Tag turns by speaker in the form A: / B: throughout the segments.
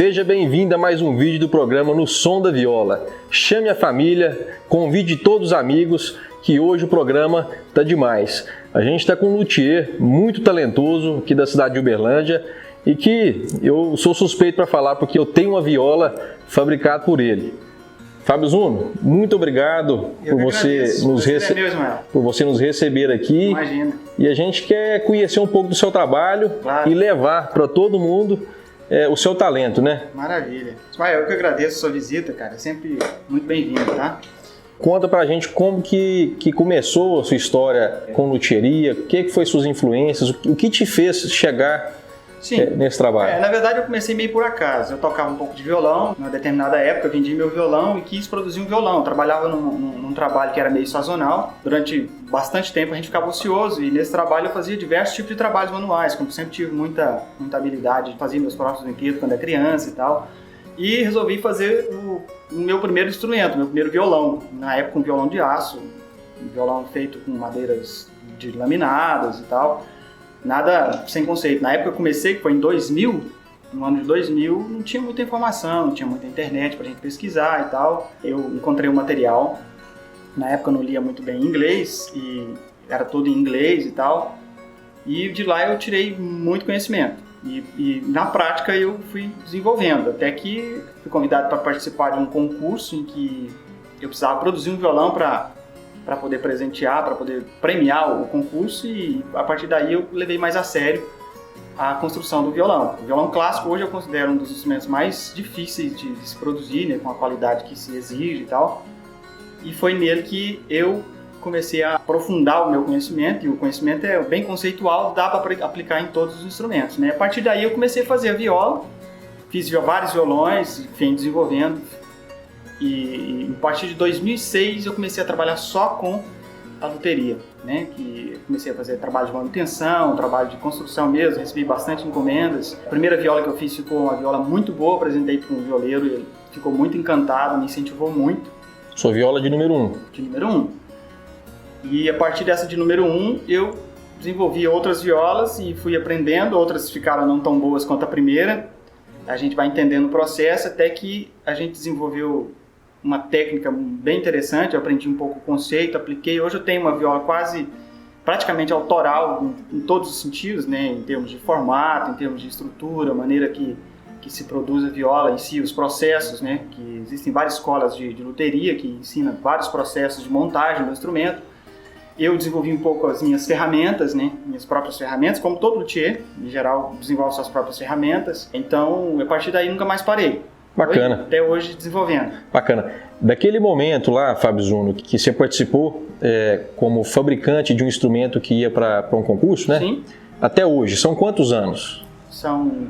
A: Seja bem-vindo a mais um vídeo do programa No Som da Viola. Chame a família, convide todos os amigos, que hoje o programa tá demais. A gente está com um luthier muito talentoso aqui da cidade de Uberlândia e que eu sou suspeito para falar porque eu tenho uma viola fabricada por ele. Fábio Zuno, muito obrigado por você nos receber aqui.
B: Imagina.
A: E a gente quer conhecer um pouco do seu trabalho, claro, e levar para todo mundo o seu talento, né?
B: Maravilha. Ismael, eu que agradeço a sua visita, cara. É sempre muito bem-vindo, tá?
A: Conta pra gente como que começou a sua história com luthieria, o que foi suas influências, o que te fez chegar nesse trabalho.
B: Na verdade, eu comecei meio por acaso. Eu tocava um pouco de violão, numa determinada época eu vendi meu violão e quis produzir um violão. Eu trabalhava num trabalho que era meio sazonal. Durante bastante tempo a gente ficava ocioso e nesse trabalho eu fazia diversos tipos de trabalhos manuais, como sempre tive muita habilidade de fazer meus próprios brinquedos quando era criança e tal. E resolvi fazer o meu primeiro instrumento, meu primeiro violão. Na época um violão de aço, um violão feito com madeiras de laminadas e tal. Nada sem conceito. Na época eu comecei, que foi em 2000, no ano de 2000, não tinha muita informação, não tinha muita internet pra gente pesquisar e tal. Eu encontrei o material, na época eu não lia muito bem inglês, e era tudo em inglês e tal. E de lá eu tirei muito conhecimento. E na prática eu fui desenvolvendo, até que fui convidado para participar de um concurso em que eu precisava produzir um violão para poder presentear, para poder premiar o concurso, e a partir daí eu levei mais a sério a construção do violão. O violão clássico hoje eu considero um dos instrumentos mais difíceis de se produzir, né, com a qualidade que se exige e tal, e foi nele que eu comecei a aprofundar o meu conhecimento, e o conhecimento é bem conceitual, dá para aplicar em todos os instrumentos, né? A partir daí eu comecei a fazer a viola, fiz vários violões, vim desenvolvendo. E a partir de 2006 eu comecei a trabalhar só com a luteria, né? Que comecei a fazer trabalho de manutenção, trabalho de construção mesmo, recebi bastante encomendas. A primeira viola que eu fiz ficou uma viola muito boa, apresentei para um violeiro e ele ficou muito encantado, me incentivou muito.
A: Sua viola de número 1?
B: De número 1. E a partir dessa de número 1 eu desenvolvi outras violas e fui aprendendo, outras ficaram não tão boas quanto a primeira. A gente vai entendendo o processo até que a gente desenvolveu uma técnica bem interessante, eu aprendi um pouco o conceito, apliquei. Hoje eu tenho uma viola praticamente autoral em todos os sentidos, né? Em termos de formato, em termos de estrutura, a maneira que se produz a viola em si, os processos, né? Que existem várias escolas de luteria que ensinam vários processos de montagem do instrumento. Eu desenvolvi um pouco as minhas ferramentas, né? Minhas próprias ferramentas, como todo luthier, em geral, desenvolve suas próprias ferramentas. Então, a partir daí nunca mais parei.
A: Bacana.
B: Até hoje desenvolvendo.
A: Bacana. Daquele momento lá, Fábio Zuno, que você participou como fabricante de um instrumento que ia para um concurso, né?
B: Sim.
A: Até hoje, são quantos anos?
B: São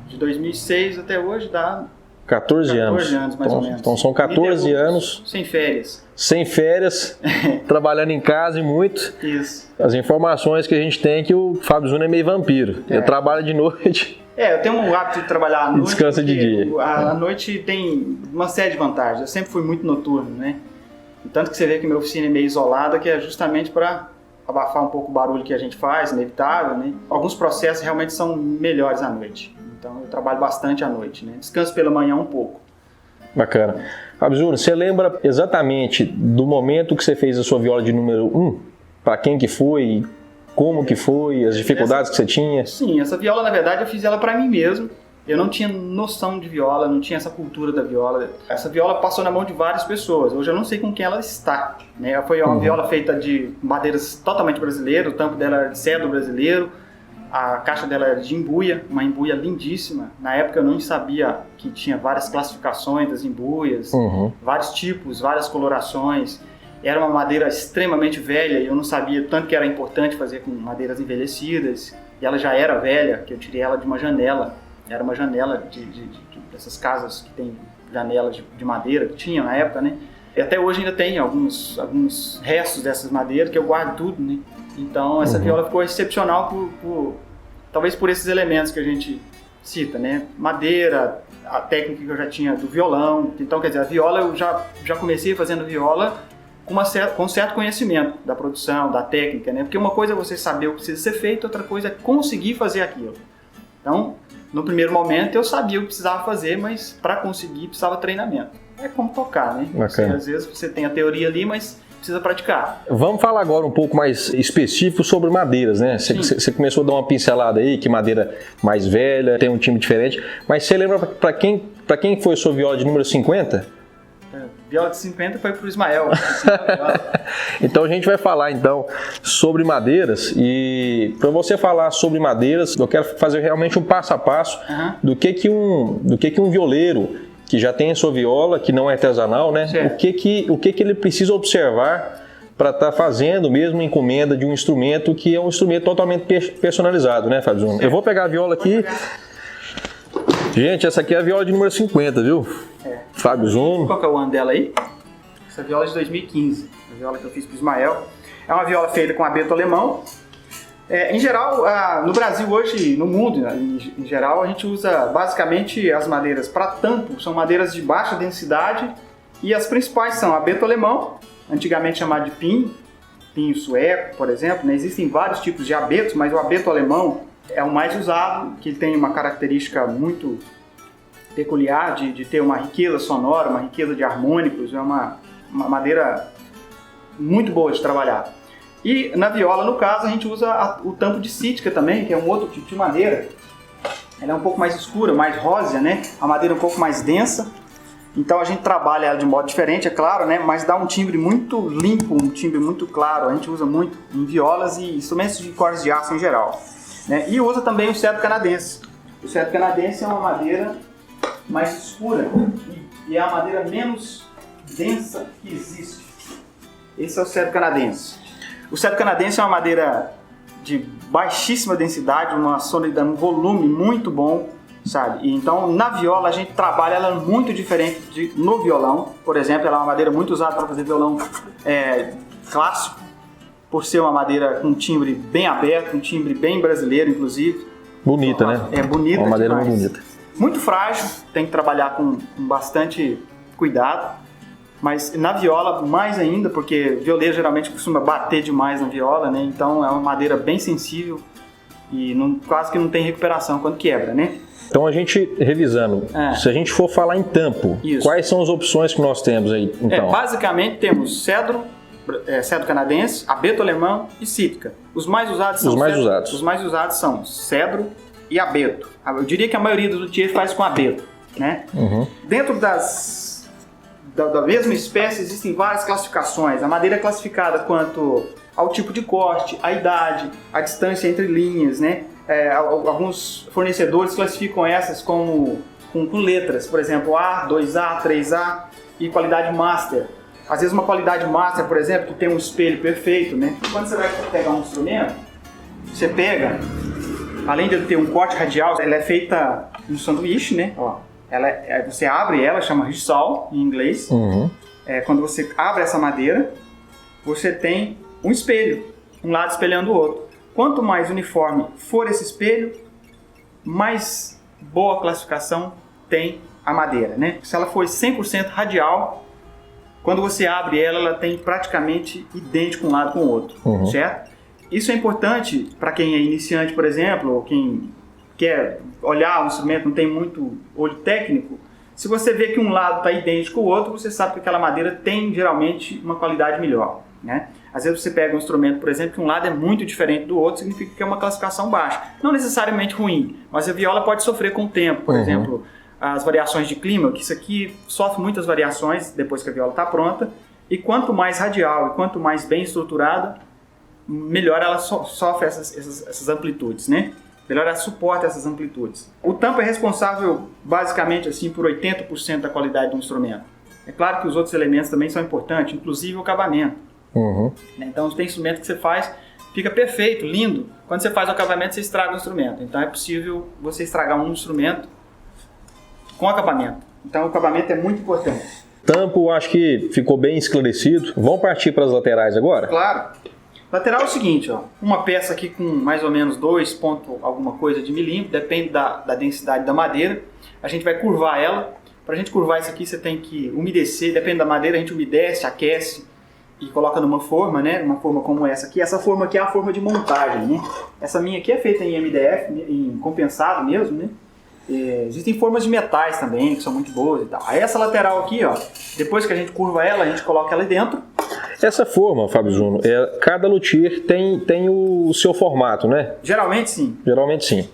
B: de 2006 até hoje, dá
A: 14 anos.
B: 14 anos, mais ou menos.
A: Então são 14 anos.
B: Sem férias.
A: Sem férias, trabalhando em casa e muito.
B: Isso.
A: As informações que a gente tem é que o Fábio Zuno é meio vampiro. Ele trabalha de noite.
B: Eu tenho um hábito de trabalhar à noite.
A: Descansa de dia.
B: A noite tem uma série de vantagens. Eu sempre fui muito noturno, né? Tanto que você vê que minha oficina é meio isolada, que é justamente para abafar um pouco o barulho que a gente faz, inevitável, né? Alguns processos realmente são melhores à noite. Então eu trabalho bastante à noite, né? Descanso pela manhã um pouco.
A: Bacana. Fábio Zuno, você lembra exatamente do momento que você fez a sua viola de número 1? Para quem que foi? Como que foi? As dificuldades que você tinha?
B: Sim, essa viola, na verdade, eu fiz ela para mim mesmo. Eu não tinha noção de viola, não tinha essa cultura da viola. Essa viola passou na mão de várias pessoas. Hoje eu não sei com quem ela está, né? Foi uma viola feita de madeiras totalmente brasileiras, o tampo dela era de cedro brasileiro, a caixa dela era de embuia, uma embuia lindíssima. Na época eu não sabia que tinha várias classificações das embuias, vários tipos, várias colorações. Era uma madeira extremamente velha e eu não sabia tanto que era importante fazer com madeiras envelhecidas. E ela já era velha, que eu tirei ela de uma janela. Era uma janela dessas casas que tem janelas de madeira, que tinha na época, né? E até hoje ainda tem alguns restos dessas madeiras que eu guardo tudo, né? Então essa viola ficou excepcional talvez por esses elementos que a gente cita, né? Madeira, a técnica que eu já tinha do violão. Então, quer dizer, a viola eu já comecei fazendo viola com um certo conhecimento da produção, da técnica, né? Porque uma coisa é você saber o que precisa ser feito, outra coisa é conseguir fazer aquilo. Então, no primeiro momento eu sabia o que precisava fazer, mas para conseguir precisava treinamento. É como tocar, né? Às vezes você tem a teoria ali, mas precisa praticar.
A: Vamos falar agora um pouco mais específico sobre madeiras, né? Você começou a dar uma pincelada aí, que madeira mais velha, tem um timbre diferente, mas você lembra para quem foi a sua viola de número 50?
B: Viola de 50 foi pro Ismael.
A: Então a gente vai falar então sobre madeiras, e para você falar sobre madeiras, eu quero fazer realmente um passo a passo do que um violeiro que já tem a sua viola, que não é artesanal, né? O que ele precisa observar para estar fazendo mesmo encomenda de um instrumento que é um instrumento totalmente personalizado, né, Fábio Zuno? Eu vou pegar a viola aqui. Gente, essa aqui é a viola de número 50, viu? Fábio Zuno.
B: Qual que é o ano dela aí? Essa viola é de 2015, a viola que eu fiz pro Ismael. É uma viola feita com abeto alemão. Em geral, no Brasil hoje, no mundo em geral, a gente usa basicamente as madeiras para tampo, são madeiras de baixa densidade, e as principais são abeto alemão, antigamente chamado de pinho sueco, por exemplo, né? Existem vários tipos de abetos, mas o abeto alemão é o mais usado, que tem uma característica muito peculiar de ter uma riqueza sonora, uma riqueza de harmônicos, é uma madeira muito boa de trabalhar. E na viola, no caso, a gente usa o tampo de Sitka também, que é um outro tipo de madeira. Ela é um pouco mais escura, mais rósea, né? A madeira é um pouco mais densa. Então a gente trabalha ela de modo diferente, é claro, né? Mas dá um timbre muito limpo, um timbre muito claro. A gente usa muito em violas e instrumentos de cordas de aço em geral, né? E usa também o cedro canadense. O cedro canadense é uma madeira mais escura e é a madeira menos densa que existe. Esse é o cedro canadense. O cedro canadense é uma madeira de baixíssima densidade, uma sonoridade, um volume muito bom, sabe? E então, na viola, a gente trabalha ela muito diferente no violão. Por exemplo, ela é uma madeira muito usada para fazer violão clássico, por ser uma madeira com um timbre bem aberto, um timbre bem brasileiro, inclusive.
A: Bonita, né?
B: É bonita.
A: Uma madeira
B: demais.
A: muito bonita.
B: Muito frágil, tem que trabalhar com bastante cuidado. Mas na viola, mais ainda, porque violeiro geralmente costuma bater demais na viola, né? Então é uma madeira bem sensível e quase que não tem recuperação quando quebra, né?
A: Então a gente, revisando, se a gente for falar em tampo, quais são as opções que nós temos aí? Então?
B: Basicamente temos cedro canadense, abeto alemão e Sitka. Os mais usados são cedro e abeto. Eu diria que a maioria dos luthiers faz com abeto, né? Dentro da mesma espécie existem várias classificações. A madeira é classificada quanto ao tipo de corte, a idade, a distância entre linhas, né? Alguns fornecedores classificam essas com letras, por exemplo, A, 2A, 3A e qualidade master. Às vezes uma qualidade master, por exemplo, que tem um espelho perfeito, né? Quando você vai pegar um instrumento, você pega, além de ele ter um corte radial, ela é feita um sanduíche, né? Ó. Você abre ela, chama rissol em inglês. Quando você abre essa madeira, você tem um espelho, um lado espelhando o outro. Quanto mais uniforme for esse espelho, mais boa classificação tem a madeira, né? Se ela for 100% radial, quando você abre ela tem praticamente idêntico um lado com o outro, certo? Isso é importante para quem é iniciante, por exemplo, ou quem quer olhar o instrumento, não tem muito olho técnico. Se você vê que um lado está idêntico ao outro, você sabe que aquela madeira tem geralmente uma qualidade melhor, né? Às vezes você pega um instrumento, por exemplo, que um lado é muito diferente do outro, significa que é uma classificação baixa. Não necessariamente ruim, mas a viola pode sofrer com o tempo. Por exemplo, as variações de clima, que isso aqui sofre muitas variações depois que a viola está pronta. E quanto mais radial e quanto mais bem estruturada, melhor ela sofre essas amplitudes, né? Melhor ela suporta essas amplitudes. O tampo é responsável basicamente assim por 80% da qualidade do instrumento. É claro que os outros elementos também são importantes, inclusive o acabamento. Então tem instrumento que você faz, fica perfeito, lindo. Quando você faz o acabamento, você estraga o instrumento. Então é possível você estragar um instrumento com acabamento. Então o acabamento é muito importante.
A: Tampo, acho que ficou bem esclarecido. Vamos partir para as laterais agora?
B: Claro. Lateral é o seguinte, ó, uma peça aqui com mais ou menos 2 ponto alguma coisa de milímetro, depende da densidade da madeira. A gente vai curvar ela. Para a gente curvar isso aqui, você tem que umedecer, depende da madeira, a gente umedece, aquece e coloca numa forma, né? Uma forma como essa aqui. Essa forma aqui é a forma de montagem, né? Essa minha aqui é feita em MDF, em compensado mesmo, né? Existem formas de metais também, que são muito boas e tal. Aí essa lateral aqui, ó, depois que a gente curva ela, a gente coloca ela dentro.
A: Essa forma, Fábio Zuno, cada luthier tem o seu formato, né?
B: Geralmente sim.
A: Geralmente sim.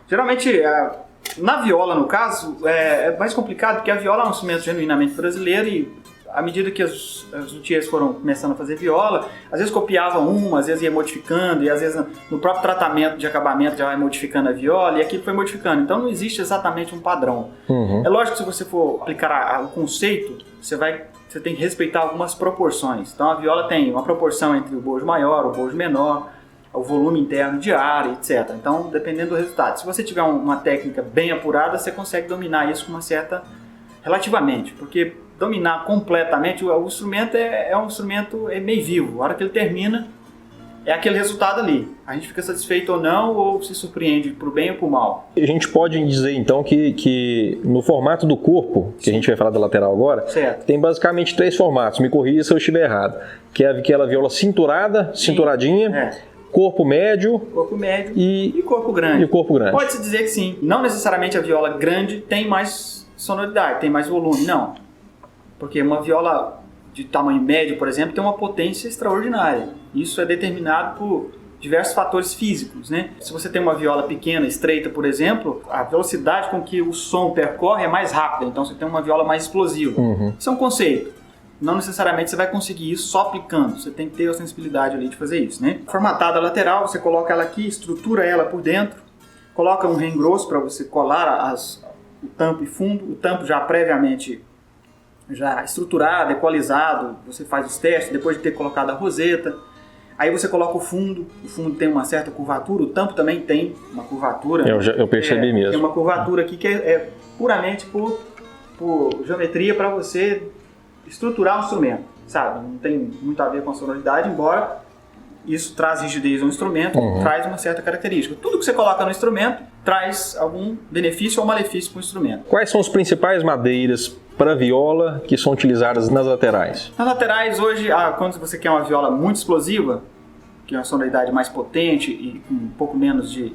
B: Geralmente, na viola, no caso, é mais complicado, porque a viola é um instrumento genuinamente brasileiro e à medida que os luthiers foram começando a fazer viola, às vezes copiavam uma, às vezes ia modificando, e às vezes no próprio tratamento de acabamento já vai modificando a viola, e aquilo foi modificando. Então não existe exatamente um padrão. É lógico que se você for aplicar o conceito, você tem que respeitar algumas proporções. Então a viola tem uma proporção entre o bojo maior, o bojo menor, o volume interno de ar, etc. Então, dependendo do resultado. Se você tiver uma técnica bem apurada, você consegue dominar isso com uma certa... relativamente, porque dominar completamente o instrumento é um instrumento meio vivo. A hora que ele termina, é aquele resultado ali. A gente fica satisfeito ou não, ou se surpreende pro bem ou pro mal.
A: A gente pode dizer então que no formato do corpo, que a gente vai falar da lateral agora,
B: certo,
A: tem basicamente 3 formatos, me corrija se eu estiver errado, que é aquela viola cinturadinha, corpo médio
B: e corpo grande.
A: Pode-se
B: dizer que sim. Não necessariamente a viola grande tem mais sonoridade, tem mais volume, não. Porque uma viola de tamanho médio, por exemplo, tem uma potência extraordinária. Isso é determinado por diversos fatores físicos, né? Se você tem uma viola pequena, estreita, por exemplo, a velocidade com que o som percorre é mais rápida, então você tem uma viola mais explosiva. Isso é um conceito. Não necessariamente você vai conseguir isso só aplicando, você tem que ter a sensibilidade ali de fazer isso, né? Formatada a lateral, você coloca ela aqui, estrutura ela por dentro, coloca um rem grosso para você colar o tampo e fundo, o tampo já previamente já estruturado, equalizado, você faz os testes depois de ter colocado a roseta. Aí você coloca o fundo tem uma certa curvatura, o tampo também tem uma curvatura.
A: Eu percebi mesmo.
B: Tem uma curvatura aqui que é puramente por geometria para você estruturar o instrumento, sabe? Não tem muito a ver com a sonoridade, embora isso traz rigidez ao instrumento, traz uma certa característica. Tudo que você coloca no instrumento traz algum benefício ou malefício para o instrumento.
A: Quais são as principais madeiras para viola que são utilizadas nas laterais?
B: Nas laterais, hoje, quando você quer uma viola muito explosiva, que é uma sonoridade mais potente e com um pouco menos de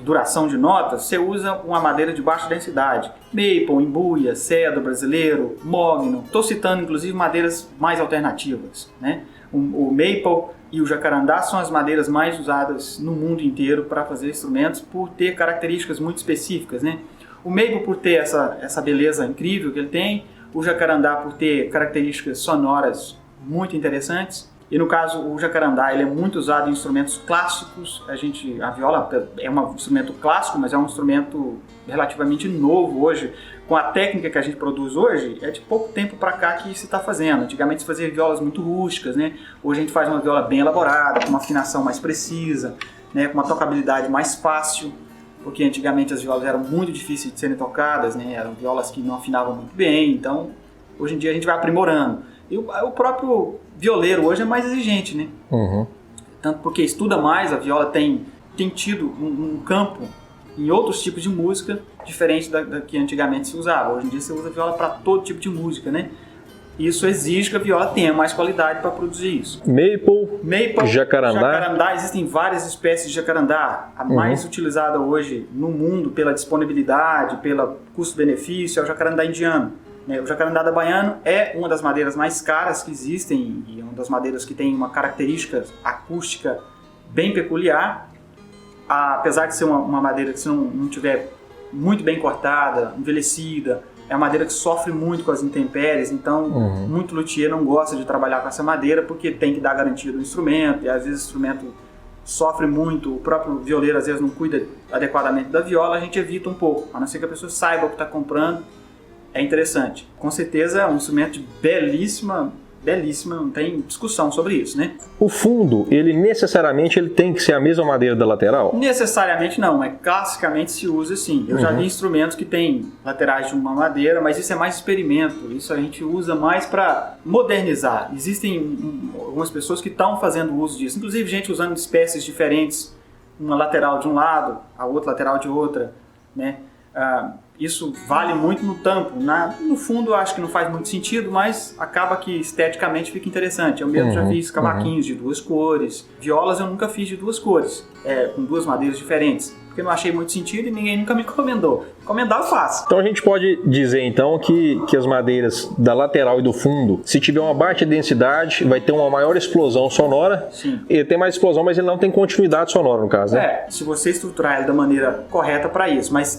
B: duração de notas, você usa uma madeira de baixa densidade. Maple, embuia, cedro brasileiro, mogno. Estou citando, inclusive, madeiras mais alternativas, né? O maple e o jacarandá são as madeiras mais usadas no mundo inteiro para fazer instrumentos por ter características muito específicas, né? O maple por ter essa beleza incrível que ele tem, o jacarandá por ter características sonoras muito interessantes. E no caso, o jacarandá ele é muito usado em instrumentos clássicos. A viola é um instrumento clássico, mas é um instrumento relativamente novo hoje. Com a técnica que a gente produz hoje, é de pouco tempo para cá que se está fazendo. Antigamente se fazia violas muito rústicas, né? Hoje a gente faz uma viola bem elaborada, com uma afinação mais precisa, né? Com uma tocabilidade mais fácil, porque antigamente as violas eram muito difíceis de serem tocadas, né? Eram violas que não afinavam muito bem, então hoje em dia a gente vai aprimorando. E o próprio violeiro hoje é mais exigente, né? Tanto porque estuda mais, a viola tem tido um campo em outros tipos de música diferente da que antigamente se usava. Hoje em dia você usa viola para todo tipo de música, né? Isso exige que a viola tenha mais qualidade para produzir isso.
A: Maple, jacarandá.
B: Existem várias espécies de jacarandá. A mais utilizada hoje no mundo pela disponibilidade, pelo custo-benefício, é o jacarandá indiano. O jacarandá da baiano é uma das madeiras mais caras que existem e é uma das madeiras que tem uma característica acústica bem peculiar. Apesar de ser uma madeira que se não tiver muito bem cortada, envelhecida, é uma madeira que sofre muito com as intempéries, então muito luthier não gosta de trabalhar com essa madeira porque tem que dar garantia do instrumento e às vezes o instrumento sofre muito, o próprio violeiro às vezes não cuida adequadamente da viola, a gente evita um pouco, a não ser que a pessoa saiba o que está comprando. É interessante. Com certeza é um instrumento de belíssima, não tem discussão sobre isso, né?
A: O fundo, ele necessariamente tem que ser a mesma madeira da lateral?
B: Necessariamente não, mas classicamente se usa sim. Eu já vi instrumentos que têm laterais de uma madeira, mas isso é mais experimento, isso a gente usa mais para modernizar. Existem algumas pessoas que estão fazendo uso disso, inclusive gente usando espécies diferentes, uma lateral de um lado, a outra lateral de outra, né? Isso vale muito no tampo. No fundo eu acho que não faz muito sentido, mas acaba que esteticamente fica interessante. Eu mesmo já fiz cavaquinhos de 2 cores. Violas eu nunca fiz de 2 cores, com 2 madeiras diferentes, porque eu não achei muito sentido e ninguém nunca me encomendou. Encomendar eu faço.
A: Então a gente pode dizer então que as madeiras da lateral e do fundo, se tiver uma baixa densidade, vai ter uma maior explosão sonora.
B: Sim.
A: Ele tem mais explosão, mas ele não tem continuidade sonora no caso, né?
B: Se você estruturar ele da maneira correta para isso, mas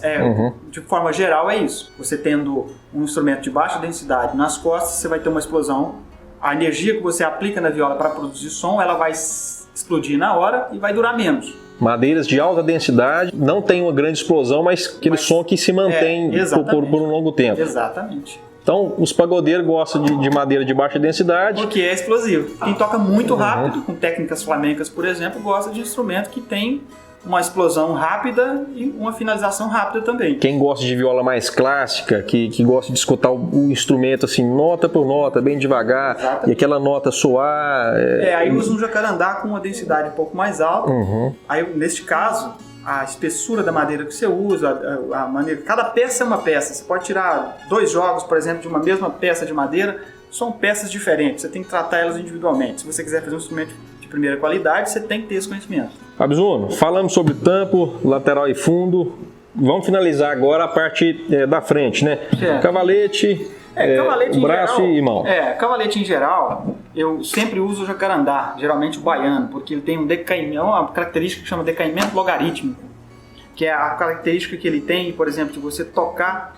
B: de forma geral é isso. Você tendo um instrumento de baixa densidade nas costas, você vai ter uma explosão. A energia que você aplica na viola para produzir som, ela vai explodir na hora e vai durar menos.
A: Madeiras de alta densidade não tem uma grande explosão, mas aquele som que se mantém por um longo tempo.
B: Exatamente.
A: Então, os pagodeiros gostam de madeira de baixa densidade.
B: Porque é explosivo. Quem toca muito rápido, com técnicas flamencas, por exemplo, gosta de instrumento que tem uma explosão rápida e uma finalização rápida também.
A: Quem gosta de viola mais clássica, que gosta de escutar o instrumento assim, nota por nota, bem devagar, e aquela nota soar...
B: Aí usa um jacarandá com uma densidade um pouco mais alta. Aí, neste caso, a espessura da madeira que você usa, a maneira... Cada peça é uma peça. Você pode tirar 2 jogos, por exemplo, de uma mesma peça de madeira, são peças diferentes. Você tem que tratar elas individualmente. Se você quiser fazer um instrumento de primeira qualidade, você tem que ter esse conhecimento.
A: Fabzuno, falamos sobre tampo, lateral e fundo. Vamos finalizar agora a parte da frente, né? Cavalete,
B: cavalete
A: braço
B: geral,
A: e mão.
B: Cavalete em geral, eu sempre uso o jacarandá, geralmente o baiano, porque ele tem uma característica que chama decaimento logarítmico, que é a característica que ele tem, por exemplo, de você tocar,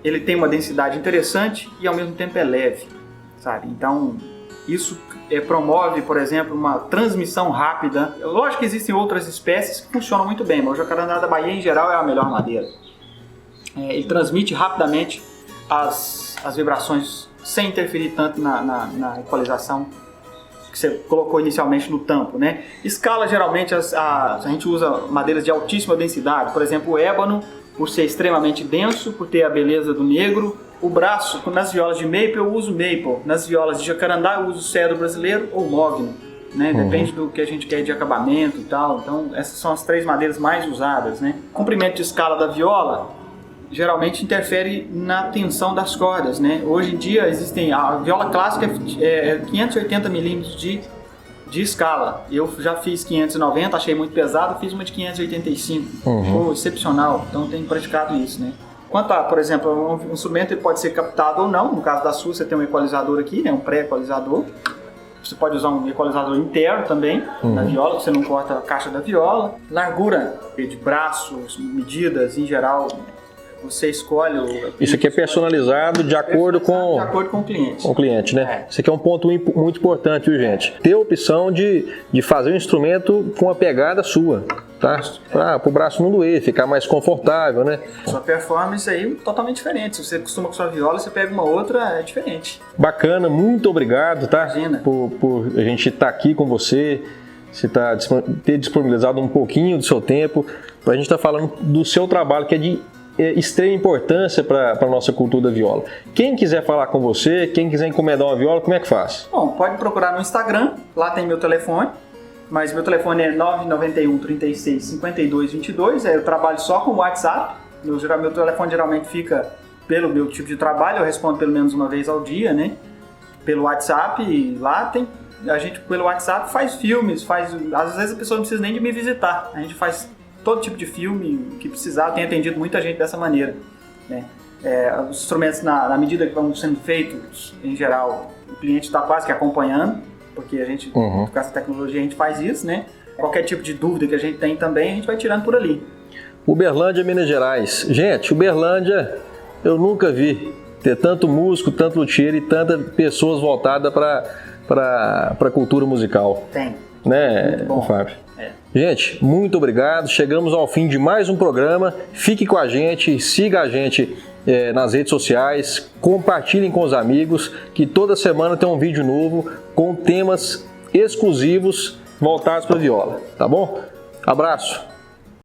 B: ele tem uma densidade interessante e ao mesmo tempo é leve, sabe? Então, isso promove, por exemplo, uma transmissão rápida. Lógico que existem outras espécies que funcionam muito bem, mas o jacarandá da Bahia, em geral, é a melhor madeira. Ele transmite rapidamente as vibrações sem interferir tanto na equalização que você colocou inicialmente no tampo, né? Escala, geralmente, a gente usa madeiras de altíssima densidade. Por exemplo, o ébano, por ser extremamente denso, por ter a beleza do negro. O braço, nas violas de maple eu uso maple, nas violas de jacarandá eu uso cedro brasileiro ou mogno, né? Depende do que a gente quer de acabamento e tal. Então essas são as 3 madeiras mais usadas, né? O comprimento de escala da viola geralmente interfere na tensão das cordas, né? Hoje em dia a viola clássica é 580 milímetros de escala. Eu já fiz 590, achei muito pesado, fiz uma de 585, ficou excepcional, então tenho praticado isso, né? Quanto a, por exemplo, um instrumento ele pode ser captado ou não. No caso da sua, você tem um equalizador aqui, um pré-equalizador. Você pode usar um equalizador interno também na viola, você não corta a caixa da viola. Largura de braços, medidas, em geral, você escolhe...
A: Isso aqui é personalizado de acordo com...
B: De acordo com o cliente.
A: Com o cliente, né? Isso aqui é um ponto muito importante, viu, gente? Ter a opção de fazer um instrumento com a pegada sua, tá? Para o braço não doer, ficar mais confortável, né?
B: Sua performance aí é totalmente diferente. Se você costuma com sua viola, você pega uma outra, é diferente.
A: Bacana, muito obrigado, tá?
B: Imagina.
A: Por a gente estar aqui com você, ter disponibilizado um pouquinho do seu tempo, para a gente estar falando do seu trabalho, que é de extrema importância para a nossa cultura da viola. Quem quiser falar com você, quem quiser encomendar uma viola, como é que faz?
B: Bom, pode procurar no Instagram, lá tem meu telefone, mas meu telefone é 991 36 52 22, eu trabalho só com o WhatsApp, meu telefone geralmente fica pelo meu tipo de trabalho, eu respondo pelo menos uma vez ao dia, né? Pelo WhatsApp, e lá a gente pelo WhatsApp faz filmes, às vezes a pessoa não precisa nem de me visitar, a gente faz todo tipo de filme que precisar, tem atendido muita gente dessa maneira, né? Os instrumentos, na medida que vão sendo feitos, em geral, o cliente está quase que acompanhando, porque a gente, com essa tecnologia, a gente faz isso, né? Qualquer tipo de dúvida que a gente tem também, a gente vai tirando por ali.
A: Uberlândia, Minas Gerais. Gente, Uberlândia, eu nunca vi ter tanto músico, tanto luthier e tantas pessoas voltadas para a cultura musical.
B: Tem.
A: Né,
B: muito bom.
A: Fábio? Gente, muito obrigado. Chegamos ao fim de mais um programa. Fique com a gente, siga a gente nas redes sociais, compartilhem com os amigos, que toda semana tem um vídeo novo com temas exclusivos voltados para a viola, tá bom? Abraço!